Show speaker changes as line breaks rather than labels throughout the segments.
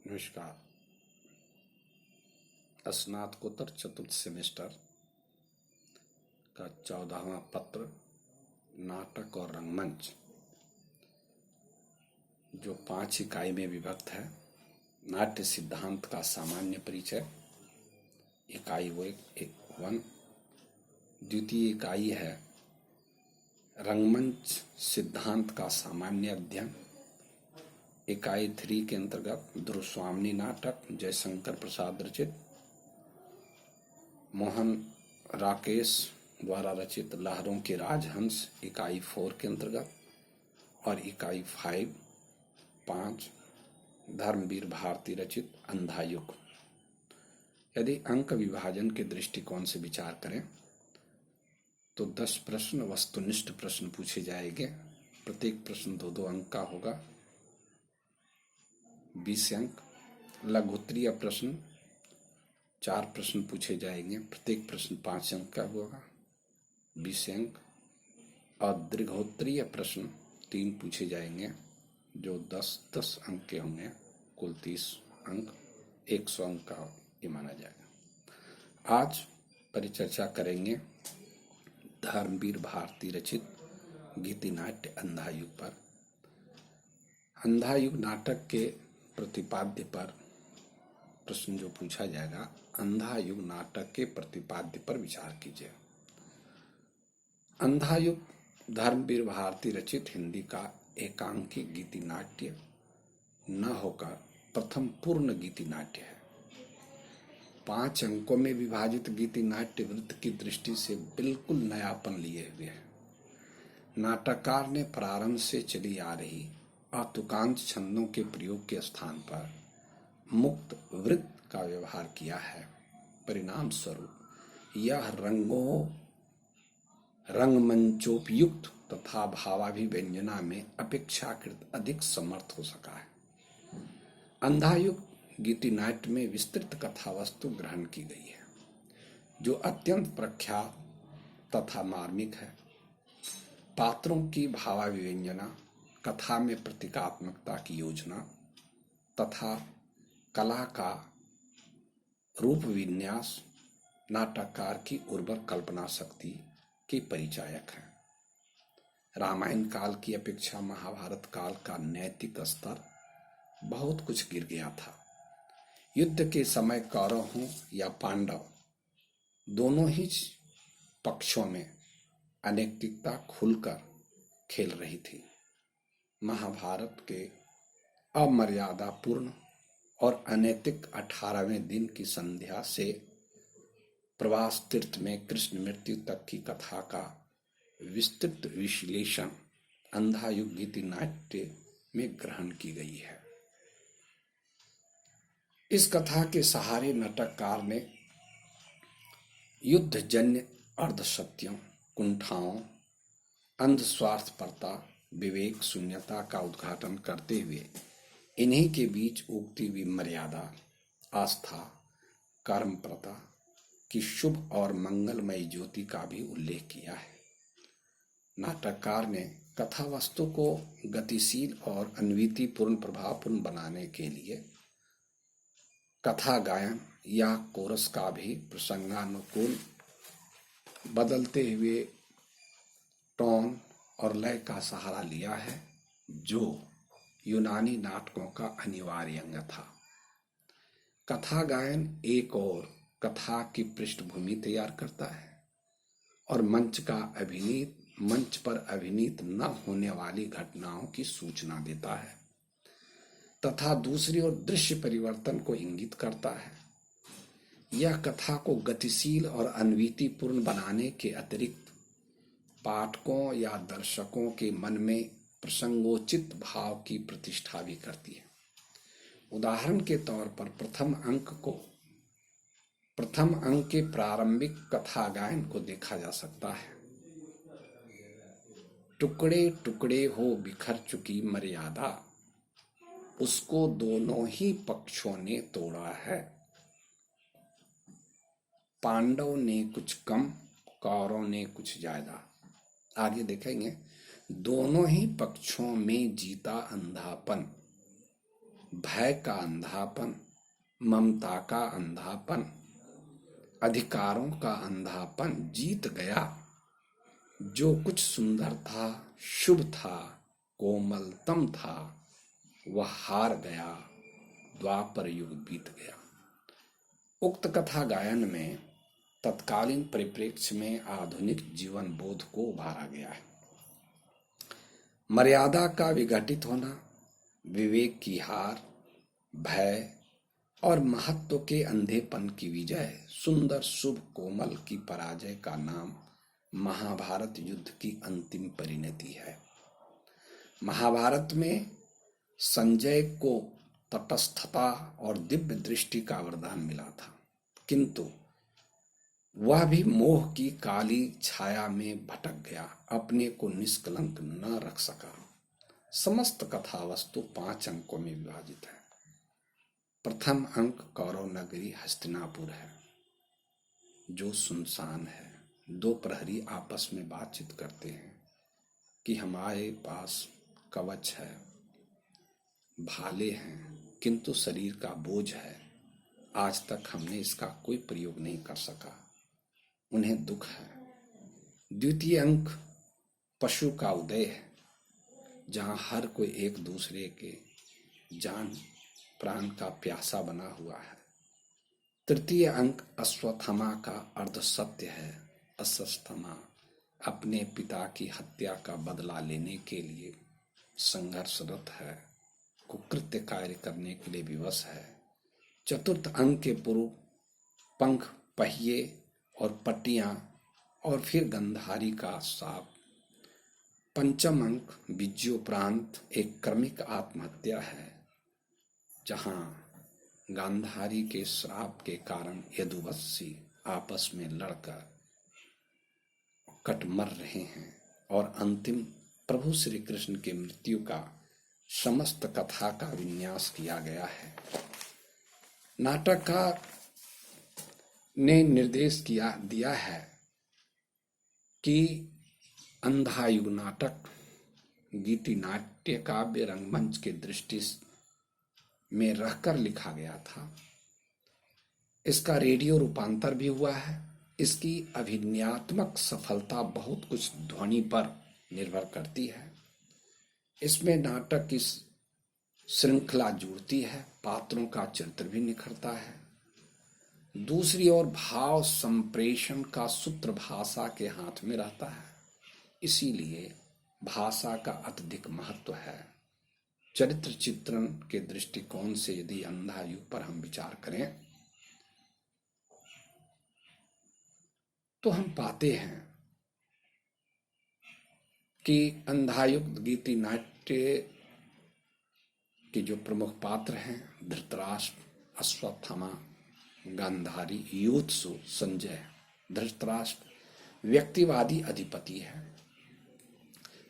नमस्कार। स्नातकोत्तर चतुर्थ सेमेस्टर का 14वां पत्र नाटक और रंगमंच जो 5 इकाई में विभक्त है। नाट्य सिद्धांत का सामान्य परिचय इकाई वन। द्वितीय इकाई है रंगमंच सिद्धांत का सामान्य अध्ययन। इकाई 3 के अंतर्गत ध्रुवस्वामिनी नाटक जयशंकर प्रसाद रचित, मोहन राकेश द्वारा रचित लहरों के राजहंस इकाई 4 के अंतर्गत, और इकाई 5 धर्मवीर भारती रचित अंधायुग। यदि अंक विभाजन के दृष्टिकोण से विचार करें तो 10 प्रश्न वस्तुनिष्ठ प्रश्न पूछे जाएंगे। प्रत्येक प्रश्न 2-2 अंक का होगा, 20 अंक। लघुत्तरीय प्रश्न 4 प्रश्न पूछे जाएंगे, प्रत्येक प्रश्न 5 अंक का होगा, 20 अंक। और दीर्घोत्तरीय प्रश्न 3 पूछे जाएंगे जो 10-10 अंक के होंगे, कुल 30 अंक, 100 अंक का ये माना जाएगा। आज परिचर्चा करेंगे धर्मवीर भारती रचित गीति नाट्य अंधायुग पर। अंधायुग नाटक के प्रतिपाद्य पर प्रश्न जो पूछा जाएगा, अंधायुग नाटक के प्रतिपाद्य पर विचार कीजिए। अंधायुग धर्मवीर भारती रचित हिंदी का एकांकी गीति नाट्य न होकर प्रथम पूर्ण गीति नाट्य है। 5 अंकों में विभाजित गीति नाट्य वृत्त की दृष्टि से बिल्कुल नयापन लिए हुए है। नाटककार ने प्रारंभ से चली आ रही आतुकांत छंदों के प्रयोग के स्थान पर मुक्त वृत्त का व्यवहार किया है। परिणाम स्वरूप यह रंगमंचोपयुक्त तथा भावाभिव्यंजना में अपेक्षाकृत अधिक समर्थ हो सका है। अंधायुग गीति नाट्य में विस्तृत कथा वस्तु ग्रहण की गई है जो अत्यंत प्रख्यात तथा मार्मिक है। पात्रों की भावाभिव्यंजना, कथा में प्रतीकात्मकता की योजना तथा कला का रूप विन्यास नाटककार की उर्वर कल्पना शक्ति के परिचायक है। रामायण काल की अपेक्षा महाभारत काल का नैतिक स्तर बहुत कुछ गिर गया था। युद्ध के समय कौरव हों या पांडव, दोनों ही पक्षों में अनैतिकता खुलकर खेल रही थी। महाभारत के अमर्यादापूर्ण और अनैतिक 18वें दिन की संध्या से प्रवास तीर्थ में कृष्ण मृत्यु तक की कथा का विस्तृत विश्लेषण अंधायुग गीति नाट्य में ग्रहण की गई है। इस कथा के सहारे नाटककार ने युद्धजन्य अर्धसत्यों, कुंठाओं, अंधस्वार्थपरता, विवेक शून्यता का उद्घाटन करते हुए इन्हीं के बीच उगती हुई मर्यादा, आस्था, कर्मप्रता की शुभ और मंगलमयी ज्योति का भी उल्लेख किया है। नाटककार ने कथा वस्तु को गतिशील और अन्वितिपूर्ण प्रभावपूर्ण बनाने के लिए कथा गायन या कोरस का भी प्रसंगानुकूल बदलते हुए टोन और लय का सहारा लिया है जो यूनानी नाटकों का अनिवार्य अंग था। कथा गायन एक और कथा की पृष्ठभूमि तैयार करता है और मंच पर अभिनीत न होने वाली घटनाओं की सूचना देता है तथा दूसरी ओर दृश्य परिवर्तन को इंगित करता है। यह कथा को गतिशील और अन्वितिपूर्ण बनाने के अतिरिक्त पाठकों या दर्शकों के मन में प्रसंगोचित भाव की प्रतिष्ठा भी करती है। उदाहरण के तौर पर प्रथम अंक के प्रारंभिक कथा गायन को देखा जा सकता है। टुकड़े टुकड़े हो बिखर चुकी मर्यादा, उसको दोनों ही पक्षों ने तोड़ा है। पांडव ने कुछ कम, कौरव ने कुछ ज्यादा। आगे देखेंगे, दोनों ही पक्षों में जीता अंधापन, भय का अंधापन, ममता का अंधापन, अधिकारों का अंधापन जीत गया। जो कुछ सुंदर था, शुभ था, कोमलतम था, वह हार गया, द्वापर युग बीत गया। उक्त कथा गायन में तत्कालीन परिप्रेक्ष्य में आधुनिक जीवन बोध को उभारा गया है। मर्यादा का विघटित होना, विवेक की हार, भय और महत्व के अंधेपन की विजय, सुंदर शुभ कोमल की पराजय का नाम महाभारत युद्ध की अंतिम परिणति है। महाभारत में संजय को तटस्थता और दिव्य दृष्टि का वरदान मिला था, किंतु वह भी मोह की काली छाया में भटक गया, अपने को निष्कलंक न रख सका। समस्त कथा वस्तु 5 अंकों में विभाजित है। प्रथम अंक कौरव नगरी हस्तिनापुर है, जो सुनसान है। 2 प्रहरी आपस में बातचीत करते हैं कि हमारे पास कवच है, भाले हैं, किंतु शरीर का बोझ है। आज तक हमने इसका कोई प्रयोग नहीं कर सका। उन्हें दुख है। द्वितीय अंक पशु का उदय है, जहां हर कोई एक दूसरे के जान प्राण का प्यासा बना हुआ है। तृतीय अंक अश्वत्थामा का अर्ध सत्य है। अश्वत्थामा अपने पिता की हत्या का बदला लेने के लिए संघर्षरत है, कुकृत्य कार्य करने के लिए विवश है। चतुर्थ अंक के पूर्व पंख, पहिए और पट्टियां और फिर गंधारी का साप। पंचम अंक बीजोपरांत एक क्रमिक आत्महत्या है, जहां गांधारी के श्राप के कारण यदुवंशी आपस में लड़कर कट मर रहे हैं। और अंतिम प्रभु श्री कृष्ण की मृत्यु का समस्त कथा का विन्यास किया गया है। नाटककार ने निर्देश दिया है कि अंधा युग नाटक गीति नाट्य काव्य रंगमंच के दृष्टि में रहकर लिखा गया था। इसका रेडियो रूपांतर भी हुआ है। इसकी अभिनयात्मक सफलता बहुत कुछ ध्वनि पर निर्भर करती है। इसमें नाटक की श्रृंखला जुड़ती है, पात्रों का चरित्र भी निखरता है। दूसरी ओर भाव संप्रेषण का सूत्र भाषा के हाथ में रहता है, इसीलिए भाषा का अत्यधिक महत्व है। चरित्र चित्रण के दृष्टिकोण से यदि अंधा युग पर हम विचार करें तो हम पाते हैं कि अंधा युग गीति नाट्य के जो प्रमुख पात्र हैं, धृतराष्ट्र, अश्वत्थामा, गांधारी, युत्सु, संजय। धृतराष्ट्र व्यक्तिवादी अधिपति है।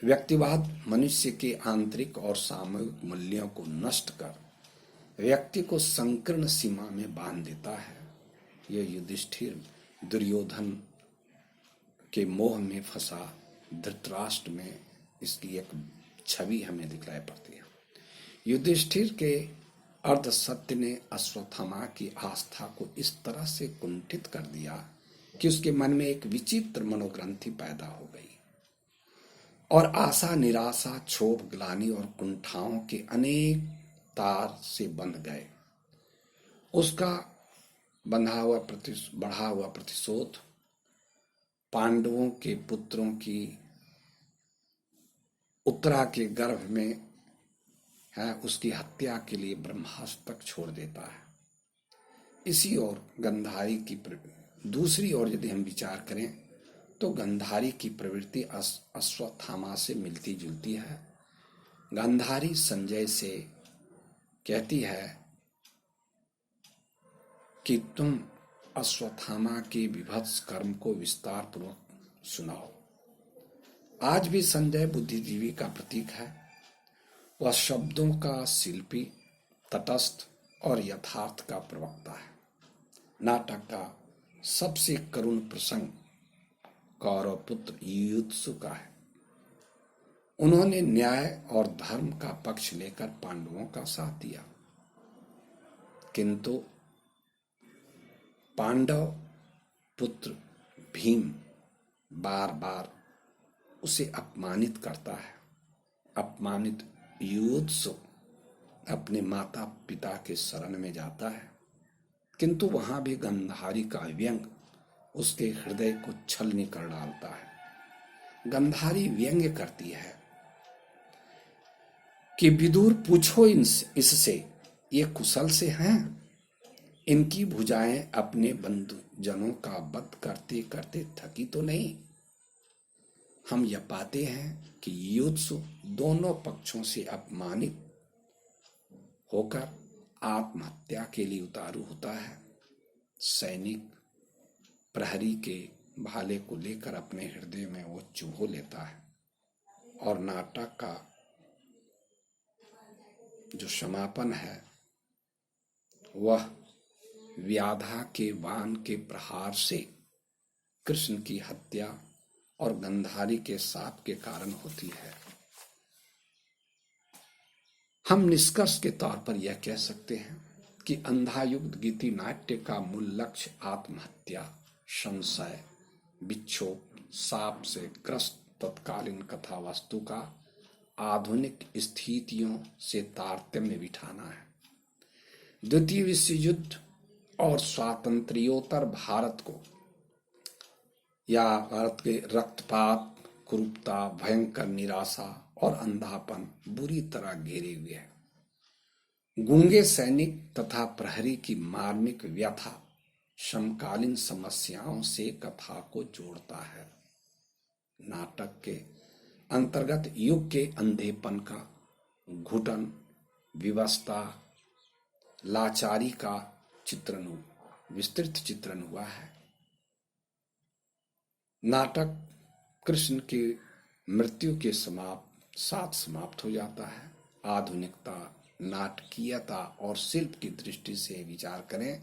व्यक्तिवाद मनुष्य के आंतरिक और सामूहिक मूल्यों को नष्ट कर व्यक्ति को संकीर्ण सीमा में बांध देता है। यह युधिष्ठिर दुर्योधन के मोह में फंसा धृतराष्ट्र में इसकी एक छवि हमें दिखलाई पड़ती है। युधिष्ठिर के अर्ध सत्य ने अश्वत्थामा की आस्था को इस तरह से कुंठित कर दिया कि उसके मन में एक विचित्र मनोग्रंथि पैदा हो गई और आशा, निराशा, क्षोभ, ग्लानि और कुंठाओं के अनेक तार से बंध गए। उसका बढ़ा हुआ प्रतिशोध पांडवों के पुत्रों की उत्तरा के गर्भ में है, उसकी हत्या के लिए ब्रह्मास्त्र तक छोड़ देता है। इसी ओर गंधारी की दूसरी ओर यदि हम विचार करें तो गंधारी की प्रवृत्ति अश्वत्थामा से मिलती जुलती है। गांधारी संजय से कहती है कि तुम अश्वत्थामा के विभत्स कर्म को विस्तार पूर्वक सुनाओ। आज भी संजय बुद्धिजीवी का प्रतीक है। वह शब्दों का शिल्पी, तटस्थ और यथार्थ का प्रवक्ता है। नाटक का सबसे करुण प्रसंग कौरव पुत्र युत्सु का है। उन्होंने न्याय और धर्म का पक्ष लेकर पांडवों का साथ दिया। किंतु पांडव पुत्र भीम बार बार उसे अपमानित करता है। अपमानित युयुत्सु अपने माता पिता के शरण में जाता है, किंतु वहां भी गंधारी का व्यंग उसके हृदय को छलनी कर डालता है। गंधारी व्यंग्य करती है कि विदुर पूछो इससे ये कुशल से हैं, इनकी भुजाएं अपने बंधुजनों का वध करते करते थकी तो नहीं। हम यह पाते हैं कि युयुत्सु दोनों पक्षों से अपमानित होकर आत्महत्या के लिए उतारू होता है। सैनिक प्रहरी के भाले को लेकर अपने हृदय में वो चुभो लेता है और नाटक का जो समापन है वह व्याधा के बाण के प्रहार से कृष्ण की हत्या और गंधारी के शाप के कारण होती है। हम निष्कर्ष के तौर पर यह कह सकते हैं कि अंधायुक्त गीति नाट्य का मूल लक्ष्य आत्महत्या, संशय, विक्षोभ, शाप से ग्रस्त तत्कालीन कथा वस्तु का आधुनिक स्थितियों से तारतम्य बिठाना है। द्वितीय विश्व युद्ध और स्वातंत्र्योत्तर भारत को या भारत के रक्तपात, कुरूपता, भयंकर निराशा और अंधापन बुरी तरह घेरे हुए है। गूंगे सैनिक तथा प्रहरी की मार्मिक व्यथा समकालीन समस्याओं से कथा को जोड़ता है। नाटक के अंतर्गत युग के अंधेपन का, घुटन, विवशता, लाचारी का विस्तृत चित्रण हुआ है। नाटक कृष्ण की मृत्यु के साथ समाप्त हो जाता है। आधुनिकता, नाटकीयता और शिल्प की दृष्टि से विचार करें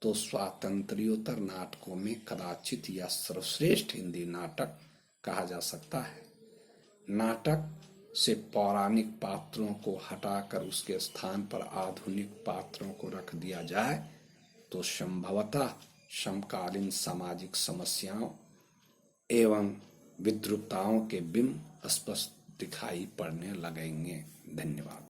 तो स्वातंत्र्योत्तर नाटकों में कदाचित या सर्वश्रेष्ठ हिंदी नाटक कहा जा सकता है। नाटक से पौराणिक पात्रों को हटाकर उसके स्थान पर आधुनिक पात्रों को रख दिया जाए तो संभवतः समकालीन सामाजिक समस्याओं एवं विद्रुपताओं के बिंब स्पष्ट दिखाई पड़ने लगेंगे। धन्यवाद।